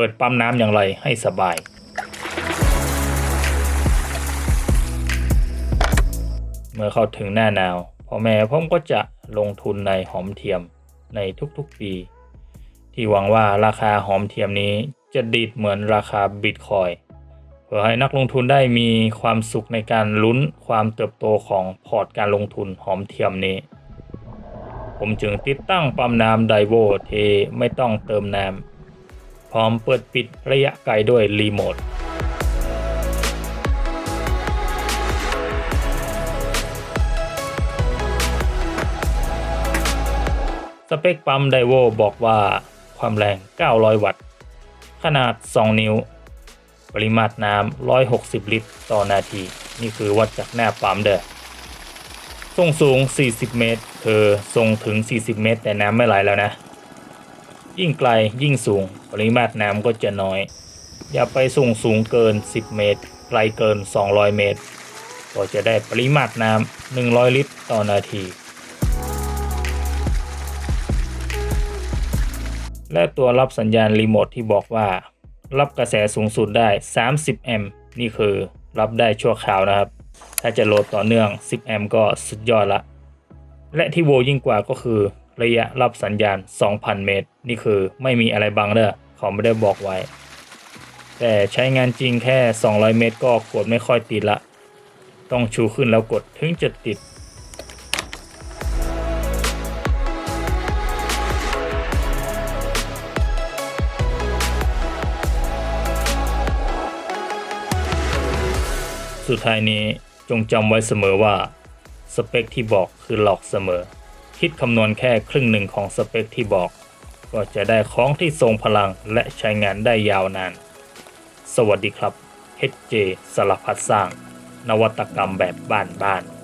ปิดปั๊มน้ำอย่างไรให้สบายเมื่อเข้าถึงหน้าหนาวพ่อแม่ผมก็จะลงทุนในหอมเทียมในทุกๆปีที่หวังว่าราคาหอมเทียมนี้จะดีดเหมือนราคาบิตคอยน์เพื่อให้นักลงทุนได้มีความสุขในการลุ้นความเติบโตของพอร์ตการลงทุนหอมเทียมนี้ผมจึงติดตั้งปั๊มน้ำไดโวที่ไม่ต้องเติมน้ำพร้อมเปิดปิดระยะไกลด้วยรีโมทสเปคปั๊มไดโวบอกว่าความแรง900วัตต์ขนาด2นิ้วปริมาตรน้ำ160ลิตรต่อนาทีนี่คือวัดจากหน้าปั๊มเด้อส่งสูง40เมตรส่งถึง40เมตรแต่น้ำไม่ไหลแล้วนะยิ่งไกลยิ่งสูงปริมาตรน้ำก็จะน้อยอย่าไปส่งสูงเกิน10เมตรไกลเกิน200เมตรก็จะได้ปริมาตรน้ำ100ลิตรต่อนาทีและตัวรับสัญญาณรีโมทที่บอกว่ารับกระแสสูงสุดได้30แอมป์นี่คือรับได้ชั่วคราวนะครับถ้าจะโหลดต่อเนื่อง10แอมป์ก็สุดยอดละและที่โวยิ่งกว่าก็คือระยะรับสัญญาณ 2,000 เมตรนี่คือไม่มีอะไรบังเด้อเขาไม่ได้บอกไว้แต่ใช้งานจริงแค่200เมตรก็กดไม่ค่อยติดละต้องชูขึ้นแล้วกดถึงจะติดสุดท้ายนี้จงจำไว้เสมอว่าสเปคที่บอกคือหลอกเสมอคิดคำนวณแค่ครึ่งหนึ่งของสเปคที่บอกก็จะได้ของที่ทรงพลังและใช้งานได้ยาวนานสวัสดีครับ HJ สารพัดสร้างนวัตกรรมแบบบ้านๆ